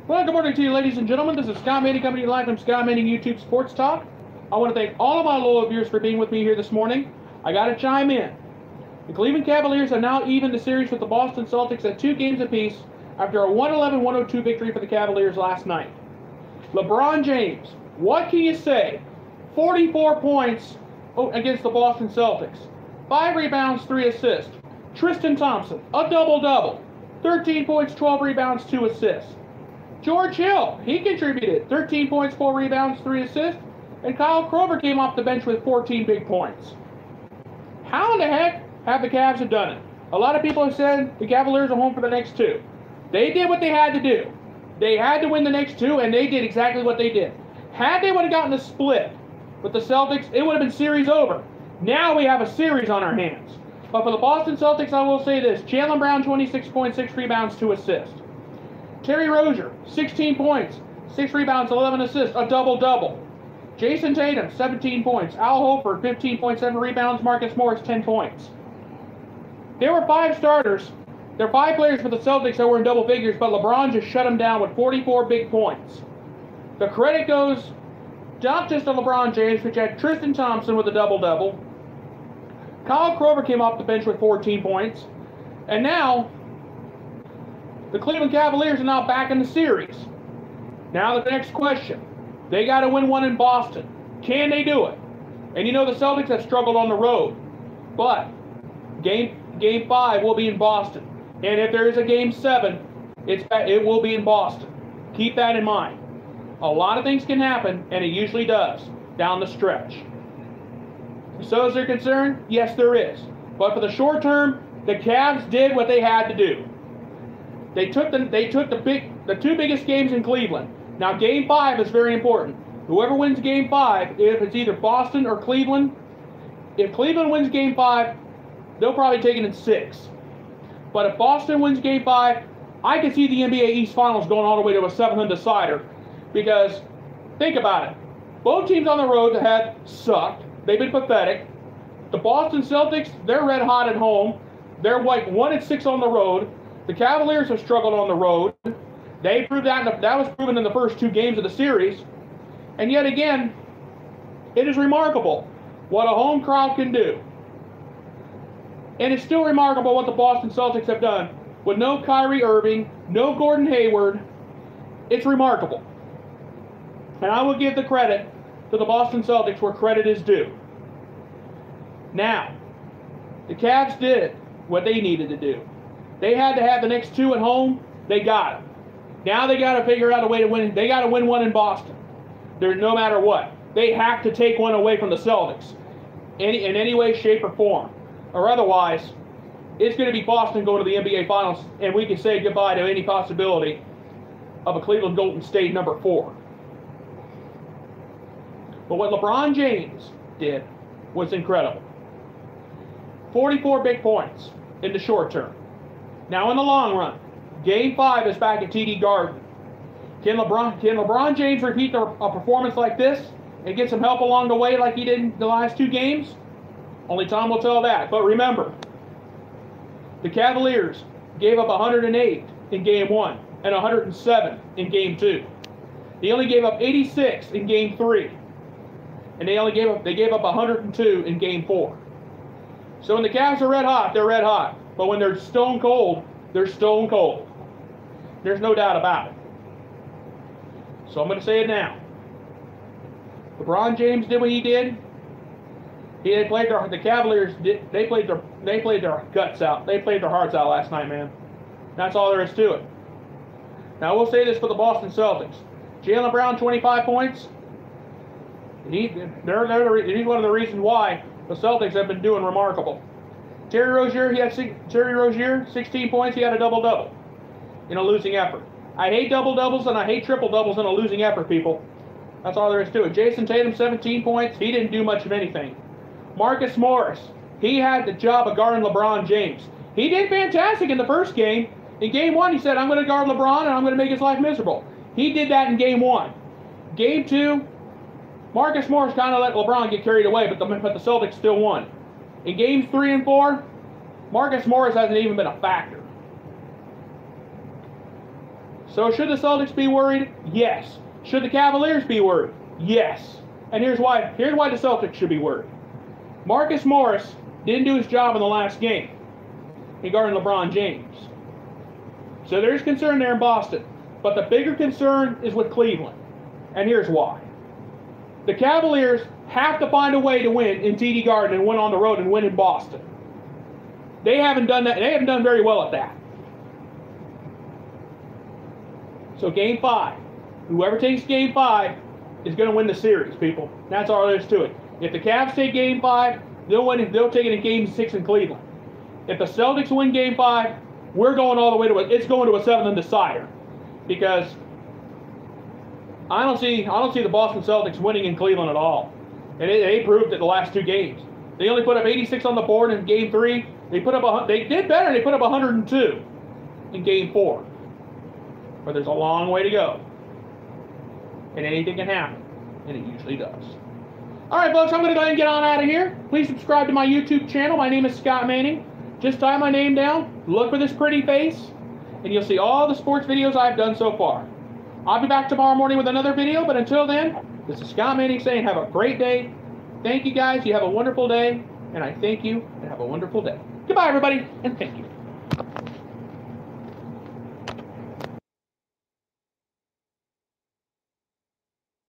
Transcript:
Well, good morning to you, ladies and gentlemen. This is Scott Manning coming to you live from Scott Manning YouTube Sports Talk. I want to thank all of my loyal viewers for being with me here this morning. I got to chime in. The Cleveland Cavaliers have now evened the series with the Boston Celtics at 2 games apiece after a 111-102 victory for the Cavaliers last night. LeBron James, what can you say? 44 points against the Boston Celtics. 5 rebounds, 3 assists. Tristan Thompson, a double-double. 13 points, 12 rebounds, 2 assists. George Hill, he contributed 13 points, 4 rebounds, 3 assists. And Kyle Korver came off the bench with 14 big points. How in the heck have the Cavs have done it? A lot of people have said the Cavaliers are home for the next 2. They did what they had to do. They had to win the next 2, and they did exactly what they did. Had they would have gotten a split with the Celtics, it would have been series over. Now we have a series on our hands. But for the Boston Celtics, I will say this. Jaylen Brown, 26.6 rebounds, 2 assists. Terry Rozier, 16 points, 6 rebounds, 11 assists, a double-double. Jason Tatum, 17 points. Al Horford, 15.7 rebounds. Marcus Morris, 10 points. There were 5 starters. There are 5 players for the Celtics that were in double figures, but LeBron just shut them down with 44 big points. The credit goes not just to LeBron James, which had Tristan Thompson with a double-double. Kyle Korver came off the bench with 14 points. And now, the Cleveland Cavaliers are now back in the series. Now the next question. They got to win one in Boston. Can they do it? And you know the Celtics have struggled on the road. But Game 5 will be in Boston. And if there is a Game 7, it will be in Boston. Keep that in mind. A lot of things can happen, and it usually does, down the stretch. So is there concern? Yes, there is. But for the short term, the Cavs did what they had to do. They took the 2 biggest games in Cleveland. Now, Game 5 is very important. Whoever wins Game 5, if it's either Boston or Cleveland, if Cleveland wins Game 5, they'll probably take it in 6. But if Boston wins Game 5, I can see the NBA East Finals going all the way to a 7-1 decider. Because, think about it. Both teams on the road have sucked. They've been pathetic. The Boston Celtics, they're red hot at home. They're like 1-6 on the road. The Cavaliers have struggled on the road. They proved that was proven in the first 2 games of the series. And yet again, it is remarkable what a home crowd can do. And it's still remarkable what the Boston Celtics have done with no Kyrie Irving, no Gordon Hayward. It's remarkable. And I will give the credit to the Boston Celtics where credit is due. Now, the Cavs did what they needed to do. They had to have the next 2 at home. They got it. Now they got to figure out a way to win. They got to win one in Boston. No matter what. They have to take one away from the Celtics in any way, shape, or form. Or otherwise, it's going to be Boston going to the NBA Finals, and we can say goodbye to any possibility of a Cleveland Golden State number 4. But what LeBron James did was incredible. 44 big points in the short term. Now in the long run, Game 5 is back at TD Garden. Can LeBron James repeat a performance like this and get some help along the way like he did in the last 2 games? Only time will tell that. But remember, the Cavaliers gave up 108 in Game 1 and 107 in Game 2. They only gave up 86 in Game 3. And they gave up 102 in Game 4. So when the Cavs are red hot, they're red hot. But when they're stone cold, they're stone cold. There's no doubt about it. So I'm going to say it now. LeBron James did what he did. The Cavaliers they played their guts out. They played their hearts out last night, man. That's all there is to it. Now we'll say this for the Boston Celtics. Jaylen Brown, 25 points. He's one of the reasons why the Celtics have been doing remarkable. Terry Rozier, 16 points. He had a double-double in a losing effort. I hate double-doubles and I hate triple-doubles in a losing effort, people. That's all there is to it. Jason Tatum, 17 points. He didn't do much of anything. Marcus Morris, he had the job of guarding LeBron James. He did fantastic in the first game. In Game 1, he said, I'm going to guard LeBron and I'm going to make his life miserable. He did that in Game 1. Game 2, Marcus Morris kind of let LeBron get carried away, but the Celtics still won. In Games 3 and 4, Marcus Morris hasn't even been a factor. So should the Celtics be worried? Yes. Should the Cavaliers be worried? Yes. And here's why. Here's why the Celtics should be worried. Marcus Morris didn't do his job in the last game. He guarded LeBron James. So there's concern there in Boston. But the bigger concern is with Cleveland. And here's why. The Cavaliers have to find a way to win in TD Garden and win on the road and win in Boston. They haven't done that. They haven't done very well at that. So Game 5. Whoever takes Game 5 is going to win the series, people. That's all there is to it. If the Cavs take Game 5, they'll win. They'll take it in Game 6 in Cleveland. If the Celtics win Game 5, we're going all the way to it. It's going to a 7th decider, because I don't see the Boston Celtics winning in Cleveland at all. And they proved it the last 2 games. They only put up 86 on the board in Game 3. They did better. They put up 102 in Game 4. But there's a long way to go. And anything can happen. And it usually does. All right, folks, I'm going to go ahead and get on out of here. Please subscribe to my YouTube channel. My name is Scott Manning. Just type my name down, look for this pretty face, and you'll see all the sports videos I've done so far. I'll be back tomorrow morning with another video, but until then, this is Scott Manning saying have a great day. Thank you, guys. You have a wonderful day, and I thank you, and have a wonderful day. Goodbye, everybody, and thank you.